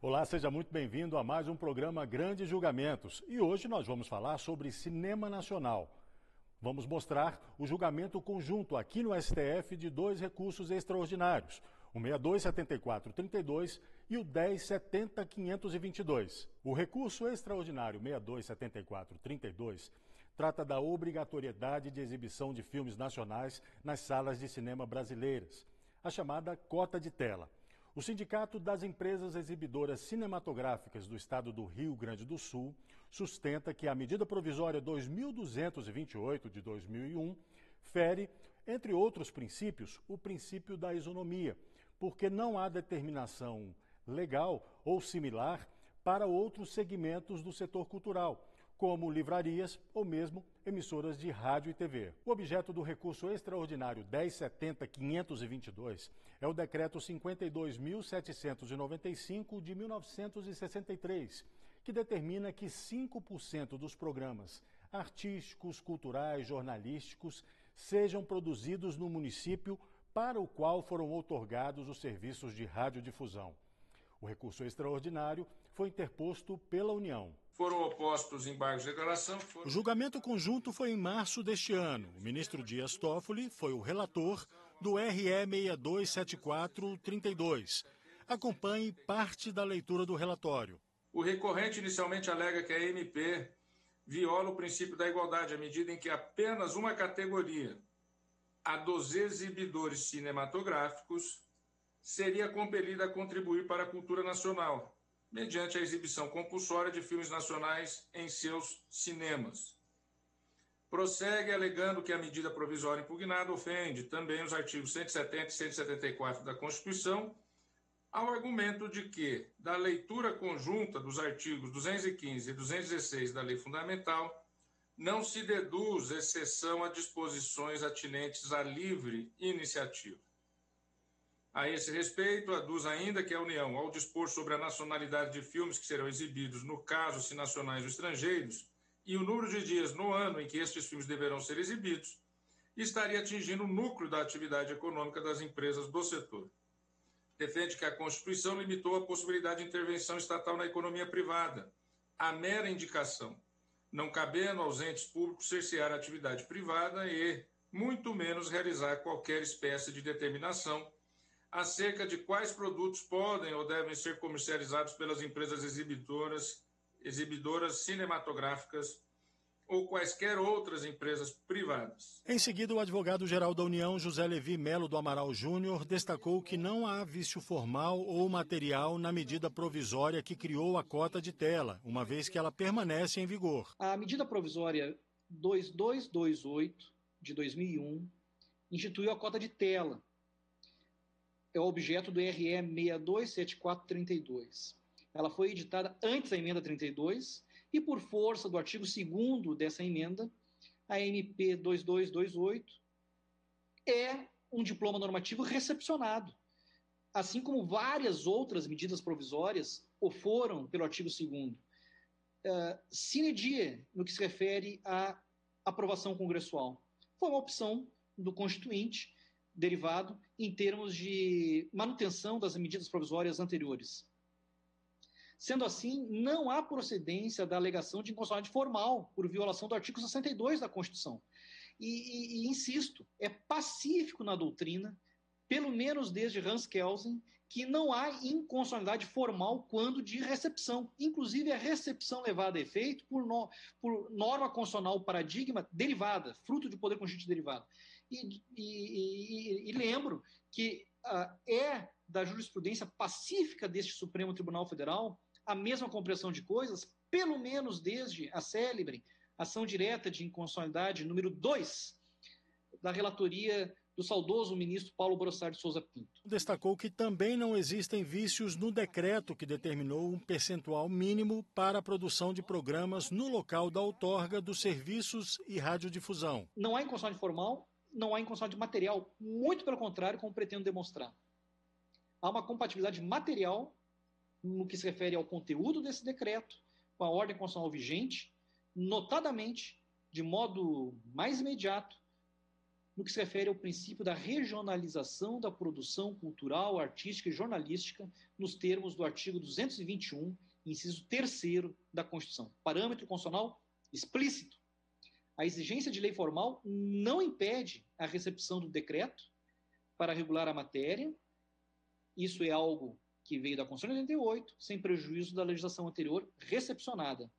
Olá, seja muito bem-vindo a mais um programa Grandes Julgamentos. E hoje nós vamos falar sobre cinema nacional. Vamos mostrar o julgamento conjunto aqui no STF de dois recursos extraordinários, o 627432 e o 1070.522. O recurso extraordinário 627432 trata da obrigatoriedade de exibição de filmes nacionais nas salas de cinema brasileiras, a chamada cota de tela. O Sindicato das Empresas Exibidoras Cinematográficas do Estado do Rio Grande do Sul sustenta que a medida provisória 2228 de 2001 fere, entre outros princípios, o princípio da isonomia, porque não há determinação legal ou similar para outros segmentos do setor cultural, como livrarias ou mesmo emissoras de rádio e TV. O objeto do recurso extraordinário 1070.522 é o Decreto 52.795 de 1963, que determina que 5% dos programas artísticos, culturais, jornalísticos sejam produzidos no município para o qual foram outorgados os serviços de radiodifusão. O recurso extraordinário foi interposto pela União. Foram opostos embargos de declaração. O julgamento conjunto foi em março deste ano. O ministro Dias Toffoli foi o relator do RE 627432. Acompanhe parte da leitura do relatório. O recorrente inicialmente alega que a MP viola o princípio da igualdade à medida em que apenas uma categoria, a dos exibidores cinematográficos, seria compelida a contribuir para a cultura nacional, mediante a exibição compulsória de filmes nacionais em seus cinemas. Prossegue alegando que a medida provisória impugnada ofende também os artigos 170 e 174 da Constituição, ao argumento de que, da leitura conjunta dos artigos 215 e 216 da Lei Fundamental, não se deduz exceção a disposições atinentes à livre iniciativa. A esse respeito, aduz ainda que a União, ao dispor sobre a nacionalidade de filmes que serão exibidos, no caso, se nacionais ou estrangeiros, e o número de dias no ano em que estes filmes deverão ser exibidos, estaria atingindo o núcleo da atividade econômica das empresas do setor. Defende que a Constituição limitou a possibilidade de intervenção estatal na economia privada, a mera indicação, não cabendo aos entes públicos cercear a atividade privada e, muito menos, realizar qualquer espécie de determinação acerca de quais produtos podem ou devem ser comercializados pelas empresas exibidoras cinematográficas ou quaisquer outras empresas privadas. Em seguida, o advogado-geral da União, José Levi Melo do Amaral Júnior, destacou que não há vício formal ou material na medida provisória que criou a cota de tela, uma vez que ela permanece em vigor. A medida provisória 2228 de 2001 instituiu a cota de tela. É o objeto do RE 627432. Ela foi editada antes da emenda 32 e, por força do artigo 2º dessa emenda, a MP 2228 é um diploma normativo recepcionado, assim como várias outras medidas provisórias o foram pelo artigo 2º. Sine die, no que se refere à aprovação congressual. Foi uma opção do Constituinte, derivado em termos de manutenção das medidas provisórias anteriores. Sendo assim, não há procedência da alegação de inconstitucionalidade formal por violação do artigo 62 da Constituição. E insisto, é pacífico na doutrina, pelo menos desde Hans Kelsen, que não há inconstitucionalidade formal quando de recepção. Inclusive, a recepção levada a efeito por norma constitucional paradigma derivada, fruto de poder constituinte derivado. E lembro que é da jurisprudência pacífica deste Supremo Tribunal Federal a mesma compreensão de coisas, pelo menos desde a célebre ação direta de inconstitucionalidade número 2 da relatoria do saudoso ministro Paulo Brossard de Souza Pinto. Destacou que também não existem vícios no decreto que determinou um percentual mínimo para a produção de programas no local da outorga dos serviços e radiodifusão. Não há inconstitucionalidade formal, não há inconstitucionalidade material, muito pelo contrário, como pretendo demonstrar. Há uma compatibilidade material no que se refere ao conteúdo desse decreto, com a ordem constitucional vigente, notadamente, de modo mais imediato, no que se refere ao princípio da regionalização da produção cultural, artística e jornalística, nos termos do artigo 221, inciso 3º da Constituição. Parâmetro constitucional explícito. A exigência de lei formal não impede a recepção do decreto para regular a matéria. Isso é algo que veio da Constituição de 88, sem prejuízo da legislação anterior recepcionada.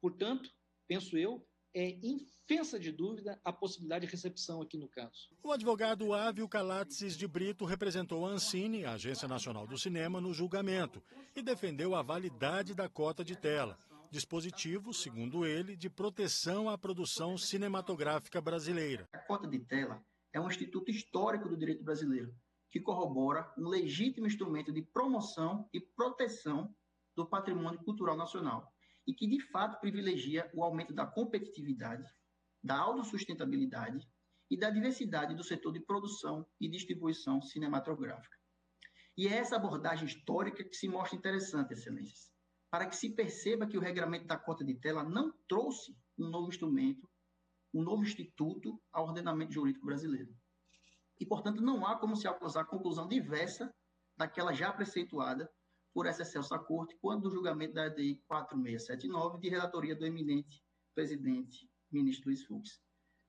Portanto, penso eu, é infensa de dúvida a possibilidade de recepção aqui no caso. O advogado Ávio Calatsis de Brito representou a Ancine, a Agência Nacional do Cinema, no julgamento e defendeu a validade da cota de tela, dispositivo, segundo ele, de proteção à produção cinematográfica brasileira. A cota de tela é um instituto histórico do direito brasileiro, que corrobora um legítimo instrumento de promoção e proteção do patrimônio cultural nacional e que, de fato, privilegia o aumento da competitividade, da autossustentabilidade e da diversidade do setor de produção e distribuição cinematográfica. E é essa abordagem histórica que se mostra interessante, excelências, para que se perceba que o regramento da cota de tela não trouxe um novo instrumento, um novo instituto ao ordenamento jurídico brasileiro. E, portanto, não há como se alcançar conclusão diversa daquela já preceituada por essa excelsa Corte, quando do julgamento da EDI 4679, de relatoria do eminente presidente, ministro Luiz Fux.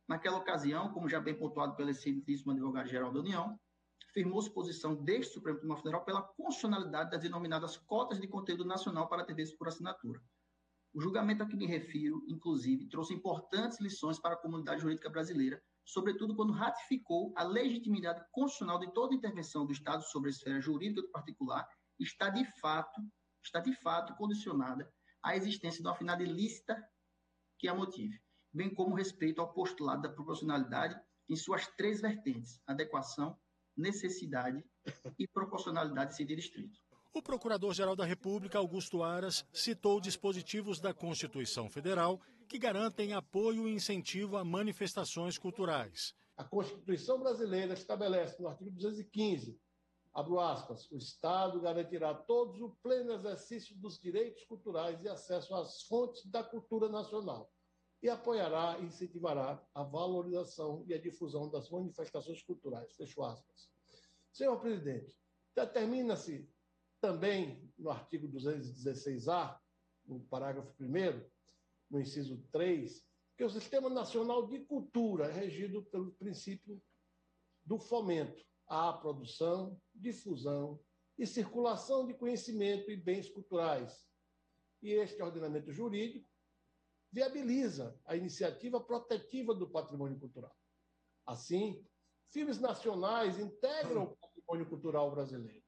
Naquela ocasião, como já bem pontuado pelo excelentíssimo advogado-geral da União, firmou-se posição deste Supremo Tribunal Federal pela constitucionalidade das denominadas cotas de conteúdo nacional para TVs por assinatura. O julgamento a que me refiro, inclusive, trouxe importantes lições para a comunidade jurídica brasileira, sobretudo quando ratificou a legitimidade constitucional de toda intervenção do Estado sobre a esfera jurídica do particular, está de fato condicionada à existência de uma finalidade ilícita que a motive, bem como respeito ao postulado da proporcionalidade em suas 3 vertentes: adequação, necessidade e proporcionalidade em sentido estrito. O Procurador-Geral da República, Augusto Aras, citou dispositivos da Constituição Federal que garantem apoio e incentivo a manifestações culturais. A Constituição brasileira estabelece no artigo 215, abro aspas, o Estado garantirá a todos o pleno exercício dos direitos culturais e acesso às fontes da cultura nacional e apoiará e incentivará a valorização e a difusão das manifestações culturais. Fecho aspas. Senhor presidente, determina-se também no artigo 216-A, no parágrafo 1º, no inciso 3, que o Sistema Nacional de Cultura é regido pelo princípio do fomento à produção, difusão e circulação de conhecimento e bens culturais. E este ordenamento jurídico viabiliza a iniciativa protetiva do patrimônio cultural. Assim, filmes nacionais integram o patrimônio cultural brasileiro.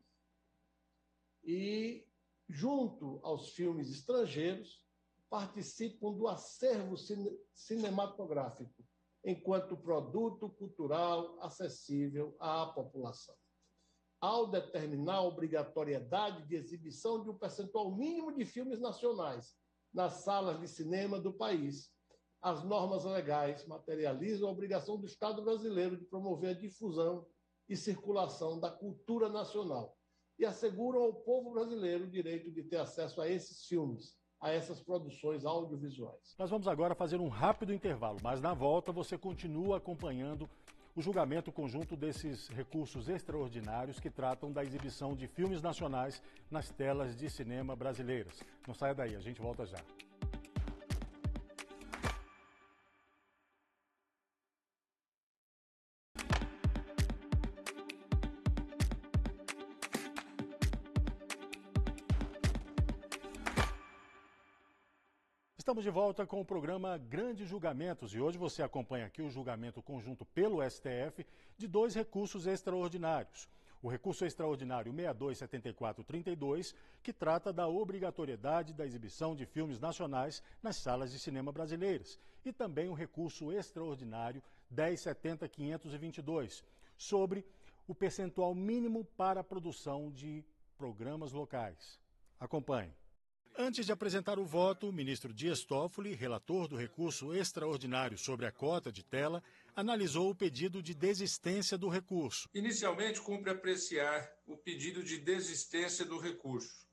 E, junto aos filmes estrangeiros, participam do acervo cinematográfico, enquanto produto cultural acessível à população. Ao determinar a obrigatoriedade de exibição de um percentual mínimo de filmes nacionais nas salas de cinema do país, as normas legais materializam a obrigação do Estado brasileiro de promover a difusão e circulação da cultura nacional e asseguram ao povo brasileiro o direito de ter acesso a esses filmes, a essas produções audiovisuais. Nós vamos agora fazer um rápido intervalo, mas na volta você continua acompanhando o julgamento conjunto desses recursos extraordinários que tratam da exibição de filmes nacionais nas telas de cinema brasileiras. Não saia daí, a gente volta já. Estamos de volta com o programa Grandes Julgamentos e hoje você acompanha aqui o julgamento conjunto pelo STF de 2 recursos extraordinários. O recurso extraordinário 627432, que trata da obrigatoriedade da exibição de filmes nacionais nas salas de cinema brasileiras, e também o recurso extraordinário 1070522, sobre o percentual mínimo para a produção de programas locais. Acompanhe. Antes de apresentar o voto, o ministro Dias Toffoli, relator do recurso extraordinário sobre a cota de tela, analisou o pedido de desistência do recurso. Inicialmente, cumpre apreciar o pedido de desistência do recurso.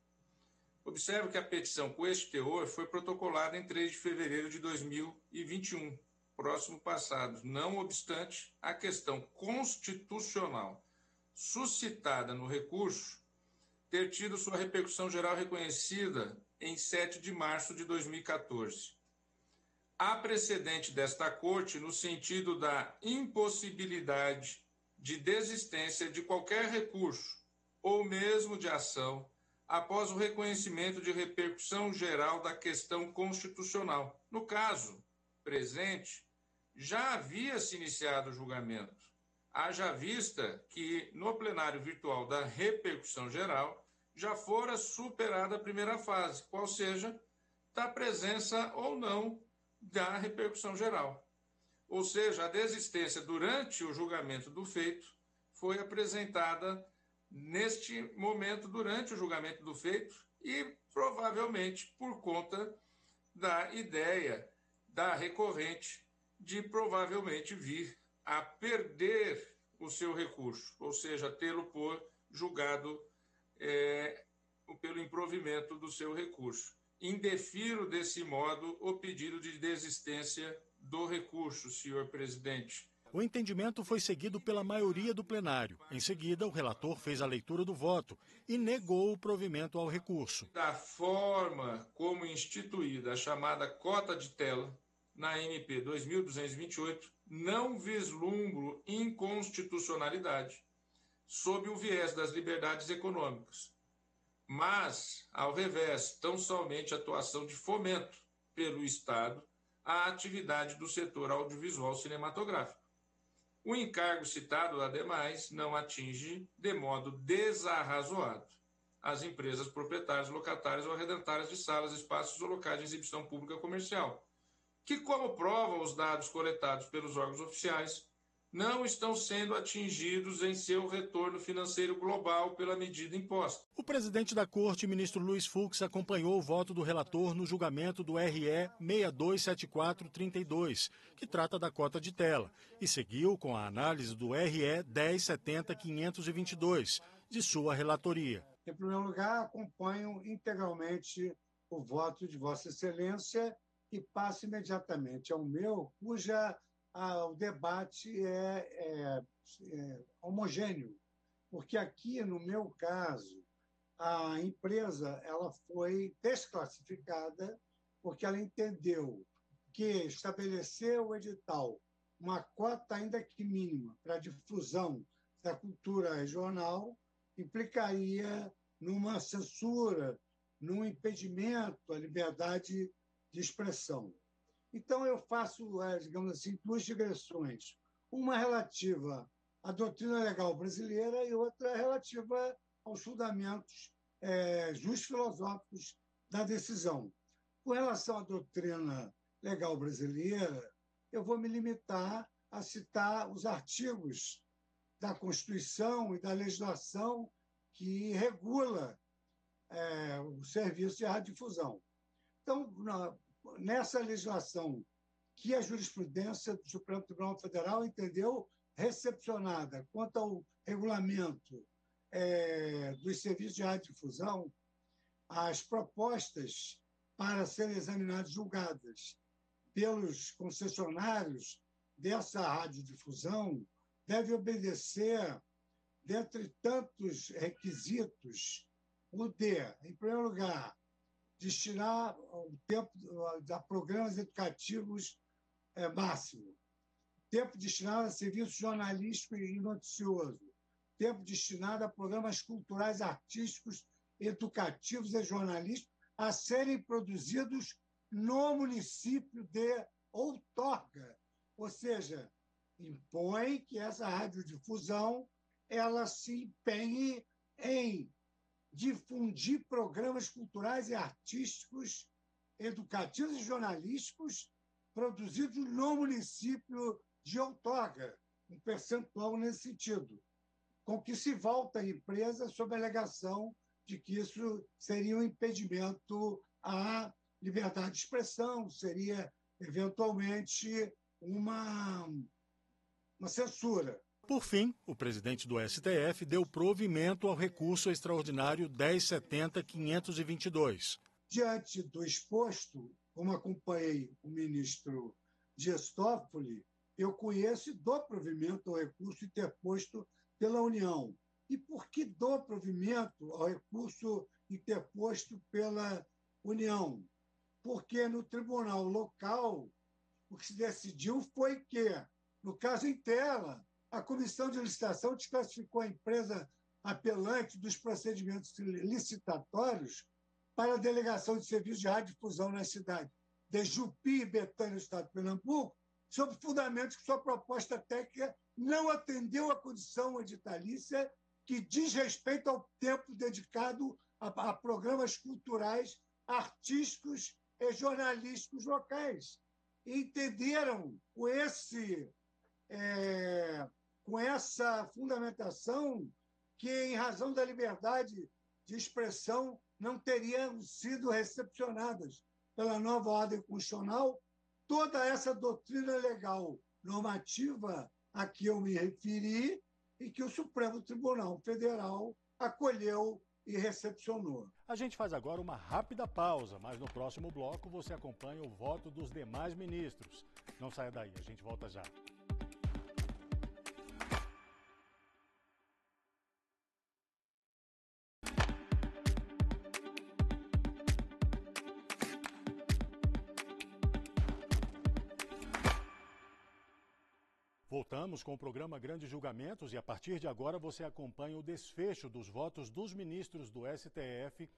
Observo que a petição com este teor foi protocolada em 3 de fevereiro de 2021 próximo passado. Não obstante, a questão constitucional suscitada no recurso ter tido sua repercussão geral reconhecida em 7 de março de 2014. Há precedente desta Corte no sentido da impossibilidade de desistência de qualquer recurso ou mesmo de ação após o reconhecimento de repercussão geral da questão constitucional. No caso presente, já havia se iniciado o julgamento, haja vista que no plenário virtual da repercussão geral já fora superada a primeira fase, qual seja, da presença ou não da repercussão geral. Ou seja, a desistência durante o julgamento do feito foi apresentada neste momento, durante o julgamento do feito, e provavelmente por conta da ideia da recorrente de provavelmente vir a perder o seu recurso, ou seja, tê-lo por julgado pelo improvimento do seu recurso. Indefiro desse modo o pedido de desistência do recurso, senhor presidente. O entendimento foi seguido pela maioria do plenário. Em seguida, o relator fez a leitura do voto e negou o provimento ao recurso. Da forma como instituída a chamada cota de tela na MP 2228, não vislumbro inconstitucionalidade sob o viés das liberdades econômicas, mas, ao revés, tão somente atuação de fomento pelo Estado à atividade do setor audiovisual cinematográfico. O encargo citado, ademais, não atinge de modo desarrazoado as empresas proprietárias, locatárias ou arrendatárias de salas, espaços ou locais de exibição pública comercial, que, como prova os dados coletados pelos órgãos oficiais, não estão sendo atingidos em seu retorno financeiro global pela medida imposta. O presidente da Corte, ministro Luiz Fux, acompanhou o voto do relator no julgamento do RE 627432, que trata da cota de tela, e seguiu com a análise do RE 1070522, de sua relatoria. Em primeiro lugar, acompanho integralmente o voto de Vossa Excelência e passo imediatamente ao meu, o debate é homogêneo, porque aqui, no meu caso, a empresa ela foi desclassificada porque ela entendeu que estabelecer o edital uma cota, ainda que mínima, para a difusão da cultura regional implicaria numa censura, num impedimento à liberdade de expressão. Então, eu faço, digamos assim, duas digressões. Uma relativa à doutrina legal brasileira e outra relativa aos fundamentos filosóficos da decisão. Com relação à doutrina legal brasileira, eu vou me limitar a citar os artigos da Constituição e da legislação que regula o serviço de radiodifusão. Então, nessa legislação que a jurisprudência do Supremo Tribunal Federal entendeu recepcionada quanto ao regulamento dos serviços de radiodifusão, as propostas para serem examinadas e julgadas pelos concessionários dessa radiodifusão devem obedecer, dentre tantos requisitos, em primeiro lugar, destinar o tempo a programas educativos máximo, tempo destinado a serviço jornalístico e noticioso, tempo destinado a programas culturais, artísticos, educativos e jornalísticos a serem produzidos no município de outorga, ou seja, impõe que essa radiodifusão ela se empenhe em difundir programas culturais e artísticos, educativos e jornalísticos produzidos no município de outorga, um percentual nesse sentido, com que se volta à empresa sob a alegação de que isso seria um impedimento à liberdade de expressão, seria, eventualmente, uma censura. Por fim, o presidente do STF deu provimento ao recurso extraordinário 1070-522. Diante do exposto, como acompanhei o ministro Dias Toffoli, eu conheço e dou provimento ao recurso interposto pela União. E por que dou provimento ao recurso interposto pela União? Porque no tribunal local, o que se decidiu foi que, no caso Intela, a comissão de licitação desclassificou a empresa apelante dos procedimentos licitatórios para a delegação de serviços de radiodifusão na cidade de Jupi e Betânia, no estado de Pernambuco, sob fundamentos que sua proposta técnica não atendeu à condição editalícia que diz respeito ao tempo dedicado a programas culturais, artísticos e jornalísticos locais. E entenderam com essa fundamentação que, em razão da liberdade de expressão, não teriam sido recepcionadas pela nova ordem constitucional toda essa doutrina legal normativa a que eu me referi e que o Supremo Tribunal Federal acolheu e recepcionou. A gente faz agora uma rápida pausa, mas no próximo bloco você acompanha o voto dos demais ministros. Não saia daí, a gente volta já. Voltamos com o programa Grandes Julgamentos e a partir de agora você acompanha o desfecho dos votos dos ministros do STF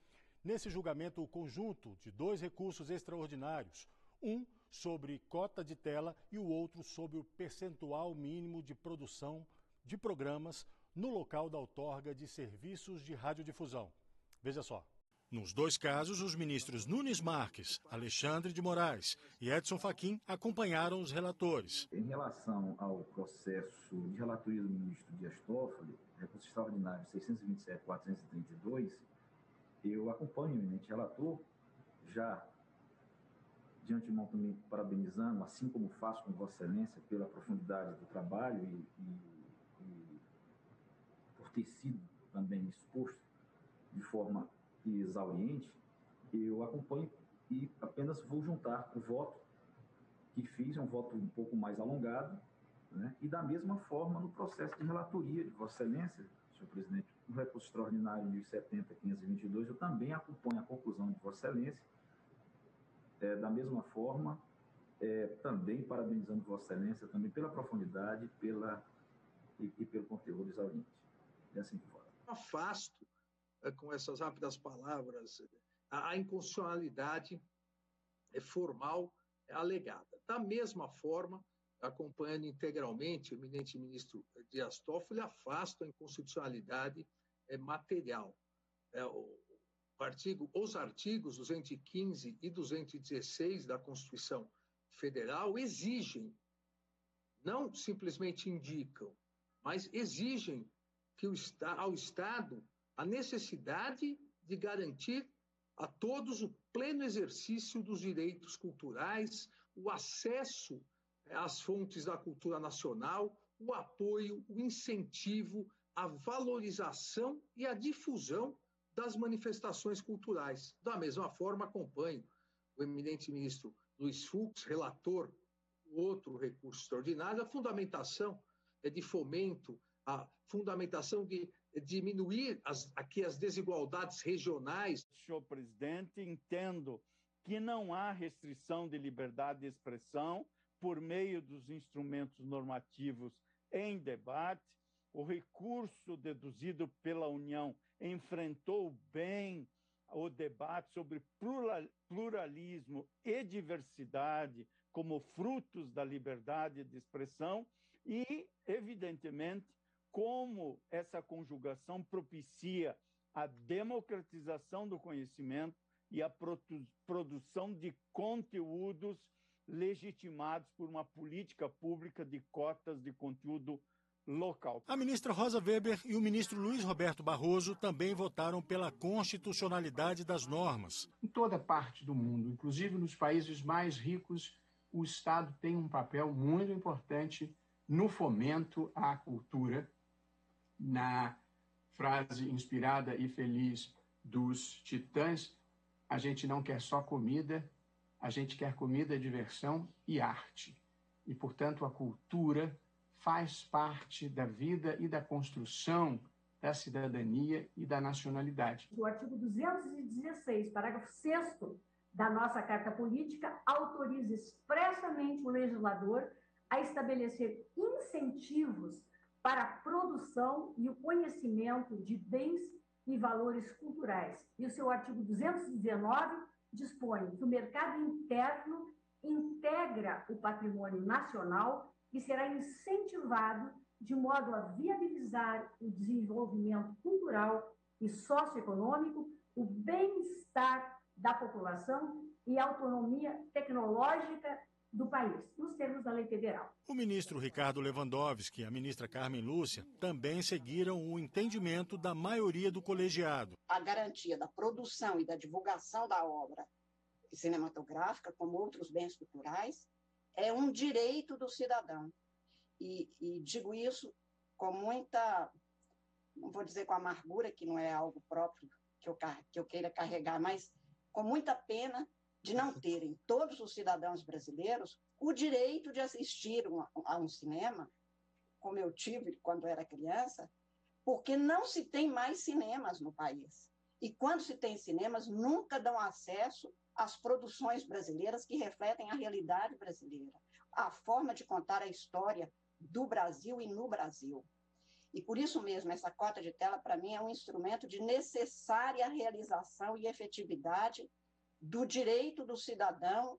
nesse julgamento conjunto de 2 recursos extraordinários, um sobre cota de tela e o outro sobre o percentual mínimo de produção de programas no local da outorga de serviços de radiodifusão. Veja só. Nos 2 casos, os ministros Nunes Marques, Alexandre de Moraes e Edson Fachin acompanharam os relatores. Em relação ao processo de relatoria do ministro Dias Toffoli, recurso extraordinário 627.432, eu acompanho o eminente relator, já de antemão também parabenizando, assim como faço com Vossa Excelência, pela profundidade do trabalho e por ter sido também exposto de forma exauriente, eu acompanho e apenas vou juntar o voto que fiz, é um voto um pouco mais alongado, né? E da mesma forma no processo de relatoria de Vossa Excelência, senhor presidente, no recurso extraordinário 1070.522, eu também acompanho a conclusão de Vossa Excelência, da mesma forma, também parabenizando Vossa Excelência também pela profundidade e pelo conteúdo exauriente. É assim que fala. Afasto com essas rápidas palavras, a inconstitucionalidade formal alegada. Da mesma forma, acompanhando integralmente o eminente ministro Dias Toffoli, afasto a inconstitucionalidade material. Os artigos 215 e 216 da Constituição Federal exigem, não simplesmente indicam, mas exigem que ao Estado a necessidade de garantir a todos o pleno exercício dos direitos culturais, o acesso às fontes da cultura nacional, o apoio, o incentivo, a valorização e a difusão das manifestações culturais. Da mesma forma, acompanho o eminente ministro Luiz Fux, relator do outro recurso extraordinário, a fundamentação de fomento, a fundamentação de diminuir aqui as desigualdades regionais. Senhor presidente, entendo que não há restrição de liberdade de expressão por meio dos instrumentos normativos em debate. O recurso deduzido pela União enfrentou bem o debate sobre pluralismo e diversidade como frutos da liberdade de expressão e, evidentemente, como essa conjugação propicia a democratização do conhecimento e a produção de conteúdos legitimados por uma política pública de cotas de conteúdo local. A ministra Rosa Weber e o ministro Luiz Roberto Barroso também votaram pela constitucionalidade das normas. Em toda parte do mundo, inclusive nos países mais ricos, o Estado tem um papel muito importante no fomento à cultura. Na frase inspirada e feliz dos Titãs, a gente não quer só comida, a gente quer comida, diversão e arte. e, portanto, a cultura faz parte da vida e da construção da cidadania e da nacionalidade. O artigo 216, parágrafo 6º da nossa Carta Política, autoriza expressamente o legislador a estabelecer incentivos para a produção e o conhecimento de bens e valores culturais. E o seu artigo 219 dispõe que o mercado interno integra o patrimônio nacional e será incentivado de modo a viabilizar o desenvolvimento cultural e socioeconômico, o bem-estar da população e a autonomia tecnológica do país, nos termos da lei federal. O ministro Ricardo Lewandowski e a ministra Carmen Lúcia também seguiram o entendimento da maioria do colegiado. A garantia da produção e da divulgação da obra cinematográfica, como outros bens culturais, é um direito do cidadão. E digo isso com muita, não vou dizer com amargura, que não é algo próprio que eu queira carregar, mas com muita pena de não terem todos os cidadãos brasileiros o direito de assistir a um cinema, como eu tive quando era criança, porque não se tem mais cinemas no país. E quando se tem cinemas, nunca dão acesso às produções brasileiras que refletem a realidade brasileira, a forma de contar a história do Brasil e no Brasil. E por isso mesmo, essa cota de tela, para mim, é um instrumento de necessária realização e efetividade do direito do cidadão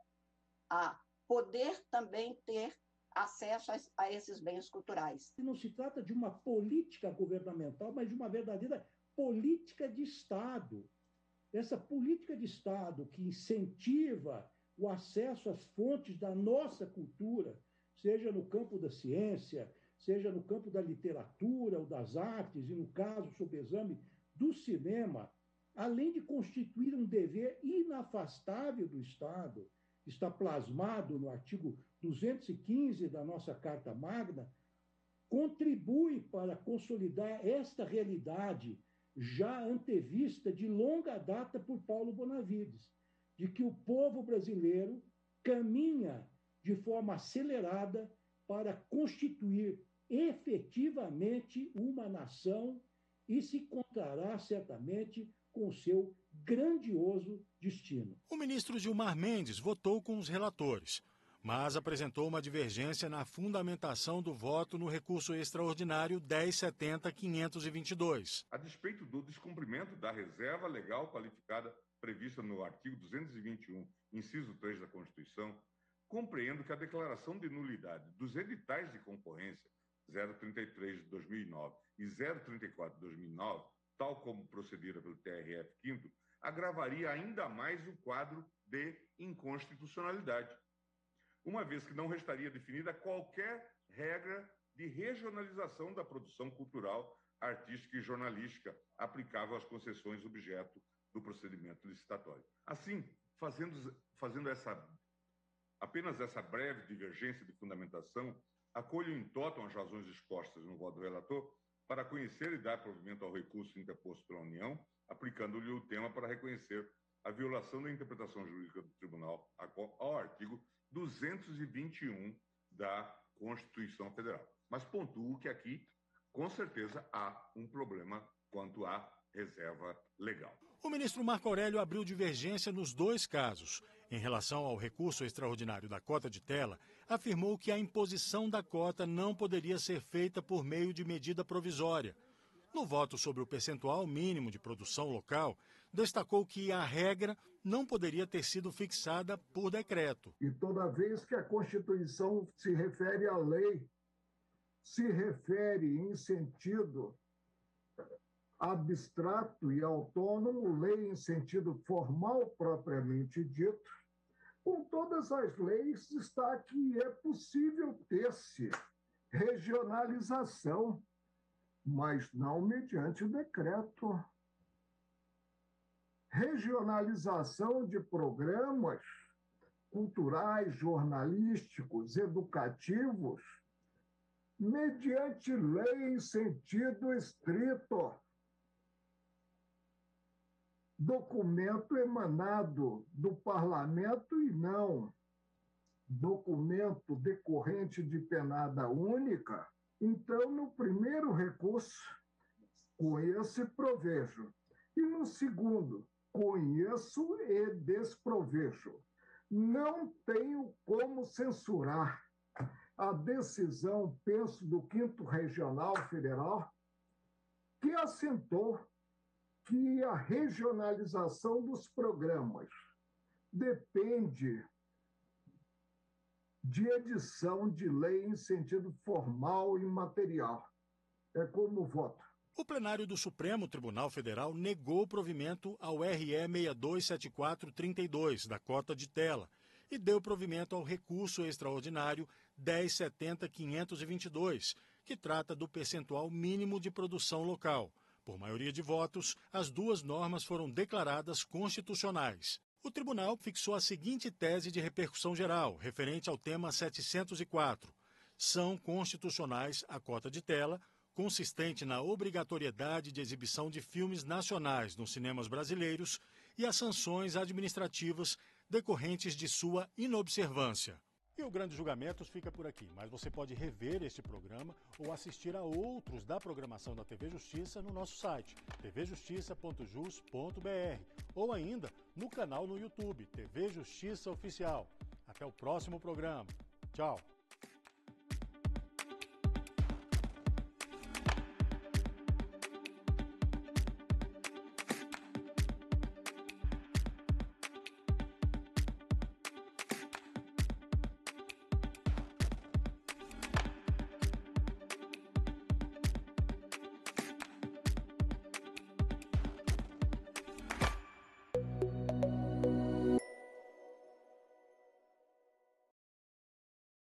a poder também ter acesso a esses bens culturais. Não se trata de uma política governamental, mas de uma verdadeira política de Estado. Essa política de Estado que incentiva o acesso às fontes da nossa cultura, seja no campo da ciência, seja no campo da literatura ou das artes, e no caso, sob exame, do cinema, além de constituir um dever inafastável do Estado, está plasmado no artigo 215 da nossa Carta Magna, contribui para consolidar esta realidade já antevista de longa data por Paulo Bonavides, de que o povo brasileiro caminha de forma acelerada para constituir efetivamente uma nação e se encontrará certamente com o seu grandioso destino. O ministro Gilmar Mendes votou com os relatores, mas apresentou uma divergência na fundamentação do voto no recurso extraordinário 1070-522. A despeito do descumprimento da reserva legal qualificada prevista no artigo 221, inciso 3 da Constituição, compreendo que a declaração de nulidade dos editais de concorrência 033 de 2009 e 034 de 2009, tal como procedida pelo TRF-5º, agravaria ainda mais o quadro de inconstitucionalidade, uma vez que não restaria definida qualquer regra de regionalização da produção cultural, artística e jornalística aplicável às concessões objeto do procedimento licitatório. Assim, fazendo apenas essa breve divergência de fundamentação, acolho em totam as razões expostas no voto do relator para conhecer e dar provimento ao recurso interposto pela União, aplicando-lhe o tema para reconhecer a violação da interpretação jurídica do Tribunal ao artigo 221 da Constituição Federal. Mas pontuo que aqui, com certeza, há um problema quanto à reserva legal. O ministro Marco Aurélio abriu divergência nos dois casos. Em relação ao recurso extraordinário da cota de tela, afirmou que a imposição da cota não poderia ser feita por meio de medida provisória. No voto sobre o percentual mínimo de produção local, destacou que a regra não poderia ter sido fixada por decreto. E toda vez que a Constituição se refere à lei, se refere em sentido abstrato e autônomo, lei em sentido formal propriamente dito, com todas as leis está que é possível ter-se regionalização, mas não mediante decreto. Regionalização de programas culturais, jornalísticos, educativos, mediante lei em sentido estrito. Documento emanado do parlamento e não documento decorrente de penada única, então, no primeiro recurso, conheço e provejo. E no segundo, conheço e desprovejo. Não tenho como censurar a decisão, penso, do 5º Regional Federal, que assentou que a regionalização dos programas depende de edição de lei em sentido formal e material. É como voto. O plenário do Supremo Tribunal Federal negou provimento ao RE 627432, da cota de tela, e deu provimento ao recurso extraordinário 1070.522, que trata do percentual mínimo de produção local. Por maioria de votos, as duas normas foram declaradas constitucionais. O tribunal fixou a seguinte tese de repercussão geral, referente ao tema 704. São constitucionais a cota de tela, consistente na obrigatoriedade de exibição de filmes nacionais nos cinemas brasileiros, e as sanções administrativas decorrentes de sua inobservância. E o Grande Julgamentos fica por aqui, mas você pode rever este programa ou assistir a outros da programação da TV Justiça no nosso site, tvjustiça.jus.br, ou ainda no canal no YouTube, TV Justiça Oficial. Até o próximo programa. Tchau.